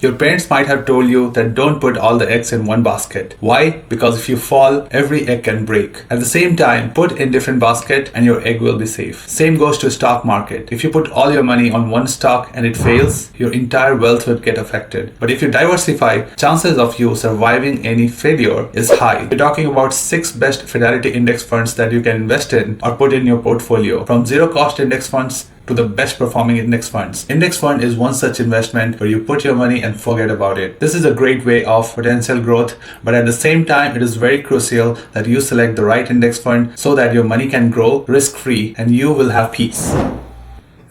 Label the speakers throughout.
Speaker 1: Your parents might have told you that don't put all the eggs in one basket. Why? Because if you fall, every egg can break. At the same time, put in different basket and your egg will be safe. Same goes to stock market. If you put all your money on one stock and it fails, your entire wealth will get affected. But if you diversify, chances of you surviving any failure is high. We're talking about 6 best Fidelity index funds that you can invest in or put in your portfolio, from zero cost index funds to the best performing index funds. Index fund is one such investment where you put your money and forget about it. This is a great way of potential growth, but at the same time, it is very crucial that you select the right index fund so that your money can grow risk-free and you will have peace.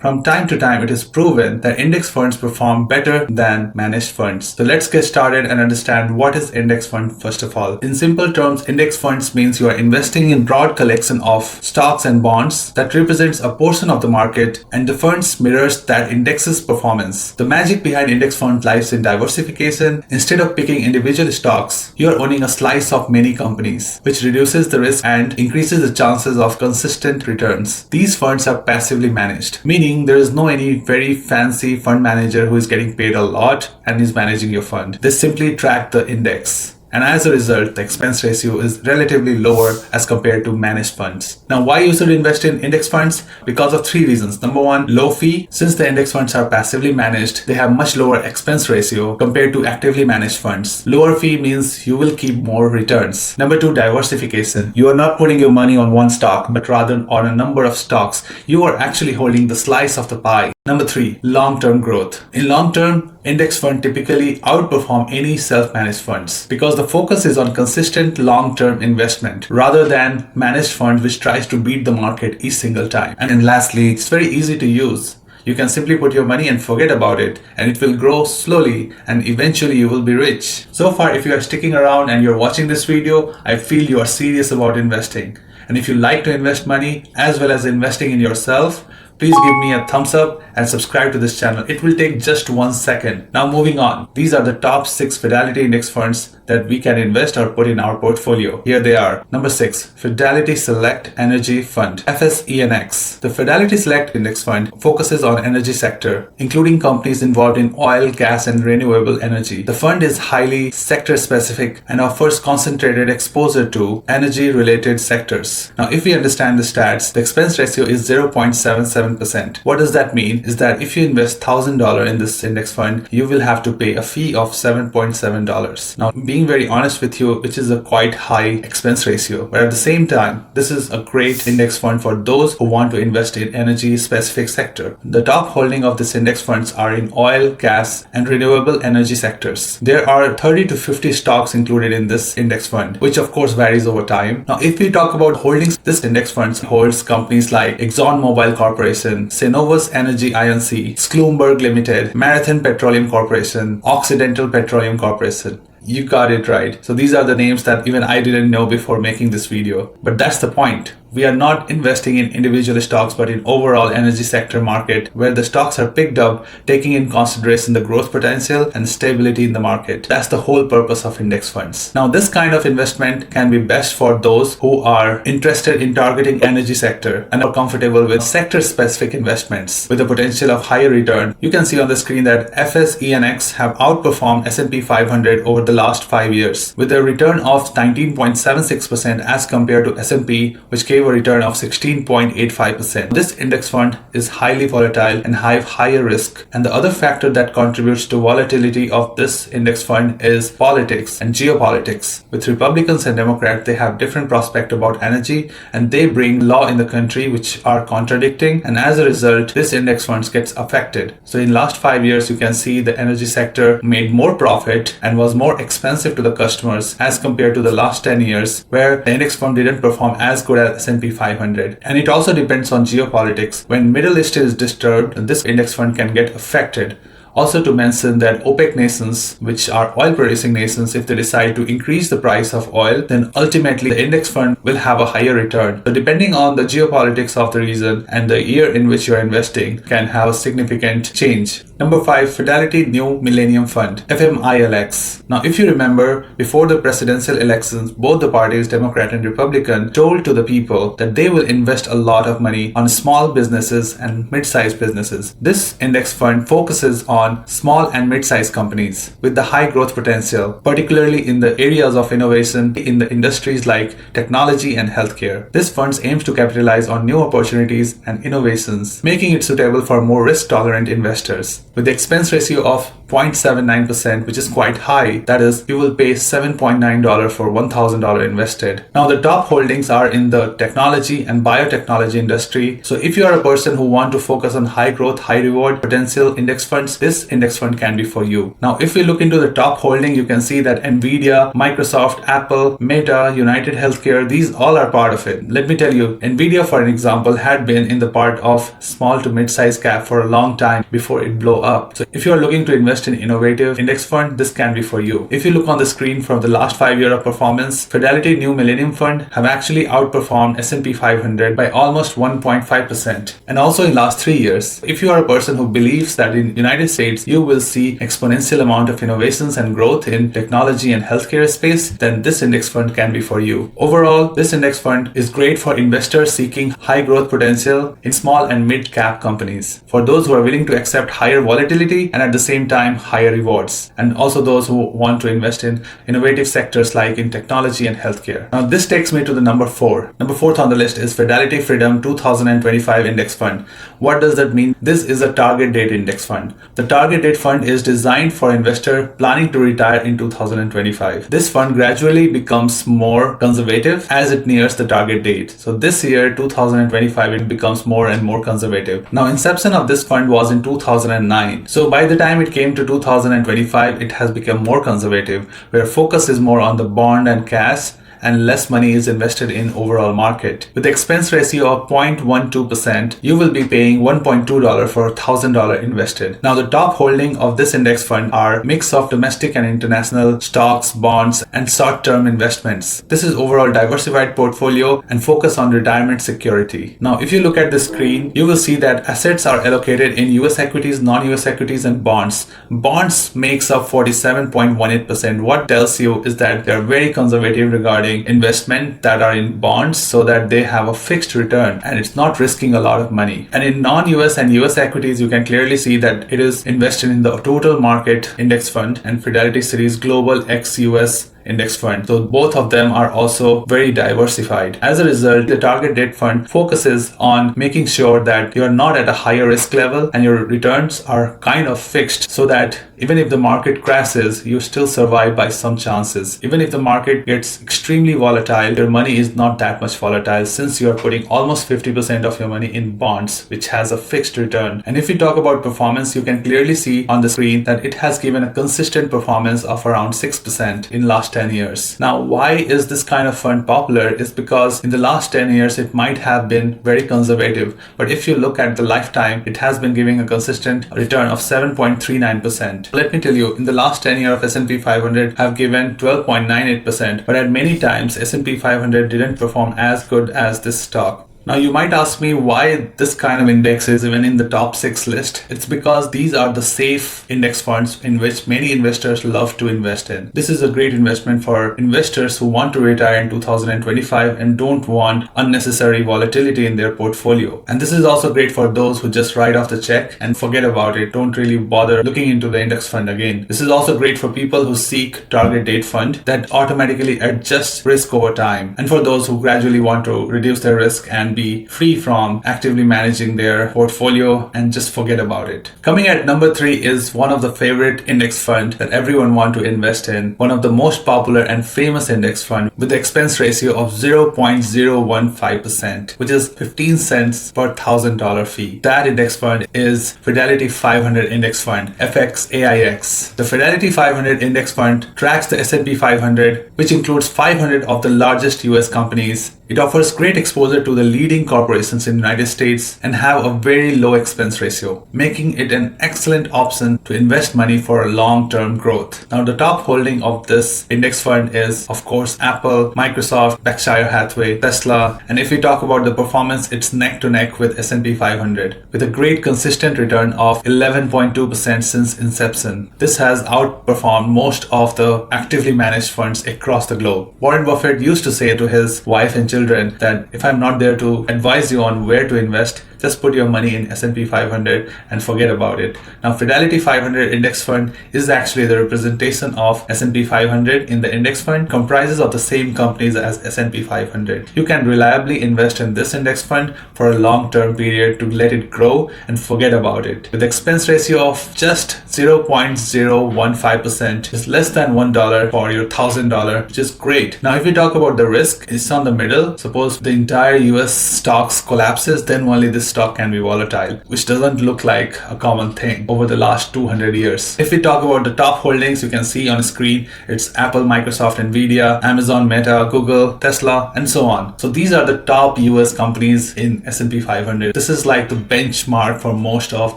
Speaker 1: From time to time, it is proven that index funds perform better than managed funds. So let's get started and understand what is index fund first of all. In simple terms, index funds means you are investing in broad collection of stocks and bonds that represents a portion of the market, and the funds mirrors that index's performance. The magic behind index fund lies in diversification. Instead of picking individual stocks, you are owning a slice of many companies, which reduces the risk and increases the chances of consistent returns. These funds are passively managed, meaning there is no any very fancy fund manager who is getting paid a lot and is managing your fund. They simply track the index. And as a result, the expense ratio is relatively lower as compared to managed funds. Now, why you should invest in index funds? Because of 3 reasons. Number 1, low fee. Since the index funds are passively managed, they have much lower expense ratio compared to actively managed funds. Lower fee means you will keep more returns. Number 2, diversification. You are not putting your money on one stock, but rather on a number of stocks. You are actually holding the slice of the pie. Number 3, long-term growth. In long term, index fund typically outperform any self-managed funds because the focus is on consistent long-term investment rather than managed fund which tries to beat the market each single time. And then lastly, it's very easy to use. You can simply put your money and forget about it, and it will grow slowly and eventually you will be rich. So far, if you are sticking around and you're watching this video, I feel you are serious about investing. And if you like to invest money as well as investing in yourself, please give me a thumbs up and subscribe to this channel. It will take just 1 second. Now moving on. These are the top 6 Fidelity index funds that we can invest or put in our portfolio. Here they are. Number 6, Fidelity Select Energy Fund, FNILX. The Fidelity Select Index Fund focuses on energy sector, including companies involved in oil, gas, and renewable energy. The fund is highly sector specific and offers concentrated exposure to energy related sectors. Now, if we understand the stats, the expense ratio is 0.77%. What does that mean? Is that if you invest $1,000 in this index fund, you will have to pay a fee of $7.7. Now, being very honest with you, which is a quite high expense ratio, but at the same time, this is a great index fund for those who want to invest in energy specific sector. The top holding of this index funds are in oil, gas, and renewable energy sectors. There are 30 to 50 stocks included in this index fund, which of course varies over time. Now, if we talk about holdings, this index fund holds companies like ExxonMobil Corporation, Cenovus Energy Inc., Schlumberg Limited, Marathon Petroleum Corporation, Occidental Petroleum Corporation. You got it right. So these are the names that even I didn't know before making this video. But that's the point. We are not investing in individual stocks, but in overall energy sector market where the stocks are picked up, taking in consideration the growth potential and stability in the market. That's the whole purpose of index funds. Now, this kind of investment can be best for those who are interested in targeting energy sector and are comfortable with sector specific investments with the potential of higher return. You can see on the screen that FZROX have outperformed S&P 500 over the last 5 years with a return of 19.76% as compared to S&P, which gave a return of 16.85%. This index fund is highly volatile and have higher risk. And the other factor that contributes to volatility of this index fund is politics and geopolitics. With Republicans and Democrats, they have different prospects about energy and they bring law in the country which are contradicting, and as a result, this index funds gets affected. So in last 5 years, you can see the energy sector made more profit and was more expensive to the customers as compared to the last 10 years where the index fund didn't perform as good as S&P 500. And it also depends on geopolitics. When Middle East is disturbed, this index fund can get affected. Also to mention that OPEC nations, which are oil producing nations, if they decide to increase the price of oil, then ultimately the index fund will have a higher return. So depending on the geopolitics of the region and the year in which you are investing can have a significant change. Number 5, Fidelity New Millennium Fund, FNILX. Now, if you remember, before the presidential elections, both the parties, Democrat and Republican, told to the people that they will invest a lot of money on small businesses and mid-sized businesses. This index fund focuses on on small and mid-sized companies with the high growth potential, particularly in the areas of innovation in the industries like technology and healthcare. This fund aims to capitalize on new opportunities and innovations, making it suitable for more risk-tolerant investors. With the expense ratio of 0.79%, which is quite high, that is, you will pay $7.9 for $1,000 invested. Now, the top holdings are in the technology and biotechnology industry. So if you are a person who want to focus on high growth, high reward potential index funds, this index fund can be for you. Now, if we look into the top holding, you can see that Nvidia, Microsoft, Apple, Meta, United Healthcare, these all are part of it. Let me tell you, Nvidia, for an example, had been in the part of small to mid-size cap for a long time before it blew up. So if you are looking to invest in innovative index fund, this can be for you. If you look on the screen from the last 5 years of performance, Fidelity New Millennium Fund have actually outperformed S&P 500 by almost 1.5%. And also in last 3 years, if you are a person who believes that in United States you will see exponential amount of innovations and growth in technology and healthcare space, then this index fund can be for you. Overall, this index fund is great for investors seeking high growth potential in small and mid cap companies, for those who are willing to accept higher volatility and at the same time higher rewards, and also those who want to invest in innovative sectors like in technology and healthcare. Now this takes me to the number 4. Number 4th on the list is Fidelity Freedom 2025 Index Fund. What does that mean? This is a target date index fund. The target date fund is designed for investor planning to retire in 2025. This fund gradually becomes more conservative as it nears the target date. So this year 2025 it becomes more and more conservative. Now inception of this fund was in 2009. So by the time it came to 2025, it has become more conservative, where focus is more on the bond and cash, and less money is invested in overall market. With the expense ratio of 0.12%, you will be paying $1.2 for $1,000 invested. Now the top holding of this index fund are mix of domestic and international stocks, bonds, and short-term investments. This is overall diversified portfolio and focus on retirement security. Now if you look at the screen, you will see that assets are allocated in US equities, non-US equities, and bonds. Bonds makes up 47.18%. What tells you is that they are very conservative regarding investment that are in bonds, so that they have a fixed return and it's not risking a lot of money. And in non-US and US equities, you can clearly see that it is invested in the total market index fund and Fidelity Series Global ex-US index fund. So both of them are also very diversified. As a result, the target date fund focuses on making sure that you're not at a higher risk level and your returns are kind of fixed, so that even if the market crashes, you still survive by some chances. Even if the market gets extremely volatile, your money is not that much volatile, since you are putting almost 50% of your money in bonds, which has a fixed return. And if we talk about performance, you can clearly see on the screen that it has given a consistent performance of around 6% in last 10 years. Now, why is this kind of fund popular? Is because in the last 10 years, it might have been very conservative, but if you look at the lifetime, it has been giving a consistent return of 7.39%. Let me tell you, in the last 10 years of S&P 500 have given 12.98%, but at many times S&P 500 didn't perform as good as this stock. Now you might ask me why this kind of index is even in the top 6 list. It's because these are the safe index funds in which many investors love to invest in. This is a great investment for investors who want to retire in 2025 and don't want unnecessary volatility in their portfolio. And this is also great for those who just write off the check and forget about it, don't really bother looking into the index fund again. This is also great for people who seek target date fund that automatically adjusts risk over time, and for those who gradually want to reduce their risk and be free from actively managing their portfolio and just forget about it. Coming at number 3 is one of the favorite index fund that everyone want to invest in, one of the most popular and famous index fund with the expense ratio of 0.015%, which is 15 cents per $1,000 fee. That index fund is Fidelity 500 Index Fund, FXAIX. The Fidelity 500 Index Fund tracks the S&P 500, which includes 500 of the largest US companies. It offers great exposure to the leading corporations in the United States and have a very low expense ratio, making it an excellent option to invest money for a long-term growth. Now, the top holding of this index fund is, of course, Apple, Microsoft, Berkshire Hathaway, Tesla, and if we talk about the performance, it's neck to neck with S&P 500 with a great consistent return of 11.2% since inception. This has outperformed most of the actively managed funds across the globe. Warren Buffett used to say to his wife and children that if I'm not there to advise you on where to invest, just put your money in S&P 500 and forget about it. Now, Fidelity 500 index fund is actually the representation of S&P 500 in the index fund, comprises of the same companies as S&P 500. You can reliably invest in this index fund for a long-term period to let it grow and forget about it. With expense ratio of just 0.015%, is less than $1 for your $1,000, which is great. Now, if we talk about the risk, it's on the middle. Suppose the entire US stocks collapses, then only this stock can be volatile, which doesn't look like a common thing over the last 200 years. If we talk about the top holdings, you can see on the screen, it's Apple, Microsoft, Nvidia, Amazon, Meta, Google, Tesla, and so on. So these are the top US companies in S&P 500. This is like the benchmark for most of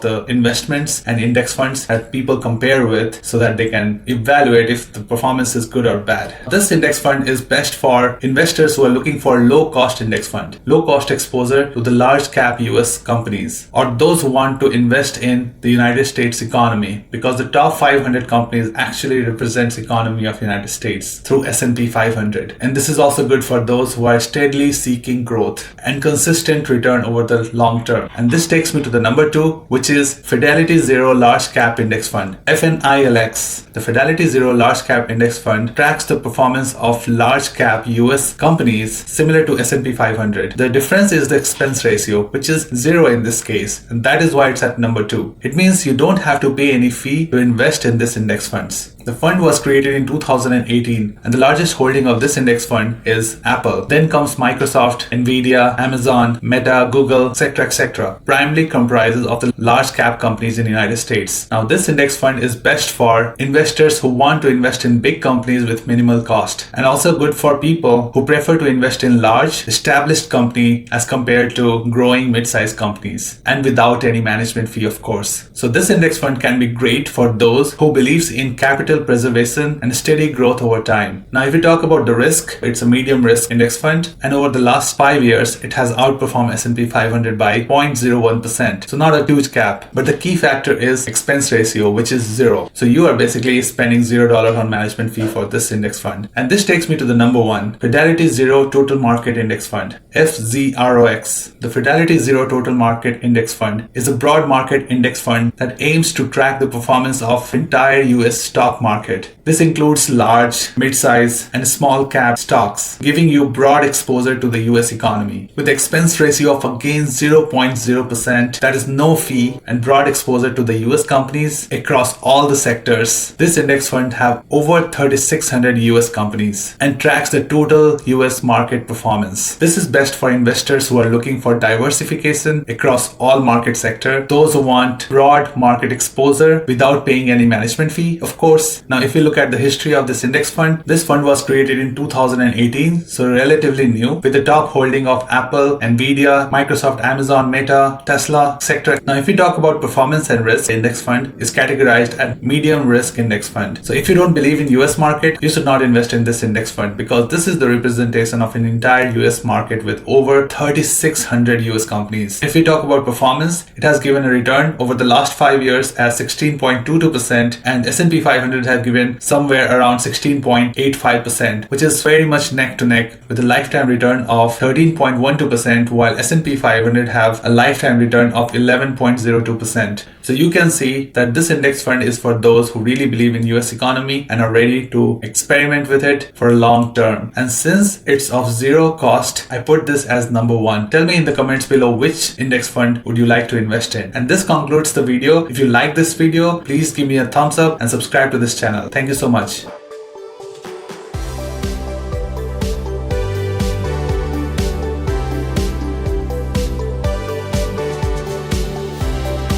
Speaker 1: the investments and index funds that people compare with so that they can evaluate if the performance is good or bad. This index fund is best for investors who are looking for low cost index fund, low cost exposure to the large cap US companies, or those who want to invest in the United States economy, because the top 500 companies actually represents economy of United States through S&P 500. And this is also good for those who are steadily seeking growth and consistent return over the long term. And this takes me to the number 2, which is Fidelity Zero Large Cap Index Fund, FNILX. The Fidelity Zero Large Cap Index Fund tracks the performance of large cap US companies similar to S&P 500. The difference is the expense ratio, which is 0 in this case, and that is why it's at number 2. It means you don't have to pay any fee to invest in this index funds. The fund was created in 2018, and the largest holding of this index fund is Apple. Then comes Microsoft, Nvidia, Amazon, Meta, Google, etc., etc. Primarily comprises of the large cap companies in the United States. Now, this index fund is best for investors who want to invest in big companies with minimal cost, and also good for people who prefer to invest in large, established company as compared to growing mid-sized companies, and without any management fee, of course. So this index fund can be great for those who believes in capital preservation and steady growth over time. Now, if we talk about the risk, it's a medium risk index fund, and over the last 5 years, it has outperformed S&P 500 by 0.01%. So not a huge gap, but the key factor is expense ratio, which is 0. So you are basically spending $0 on management fee for this index fund. And this takes me to the number 1, Fidelity Zero Total Market Index Fund, FZROX. The Fidelity Zero Total Market Index Fund is a broad market index fund that aims to track the performance of entire US stock market. This includes large, mid-size, and small cap stocks, giving you broad exposure to the US economy. With expense ratio of again 0.0%, that is no fee, and broad exposure to the US companies across all the sectors, this index fund have over 3,600 US companies and tracks the total US market performance. This is best for investors who are looking for diversification across all market sectors, those who want broad market exposure without paying any management fee, of course. Now, if you look at the history of this index fund, this fund was created in 2018, so relatively new, with the top holding of Apple, Nvidia, Microsoft, Amazon, Meta, Tesla, etc. Now, if we talk about performance and risk, the index fund is categorized as medium risk index fund. So if you don't believe in US market, you should not invest in this index fund, because this is the representation of an entire US market with over 3,600 US companies. If we talk about performance, it has given a return over the last 5 years as 16.22%, and S&P 500 have given somewhere around 16.85%, which is very much neck to neck with a lifetime return of 13.12%, while S&P 500 have a lifetime return of 11.02%. So you can see that this index fund is for those who really believe in US economy and are ready to experiment with it for a long term. And since it's of 0 cost, I put this as number 1. Tell me in the comments below which index fund would you like to invest in. And this concludes the video. If you like this video, please give me a thumbs up and subscribe to this channel. Thank you so much.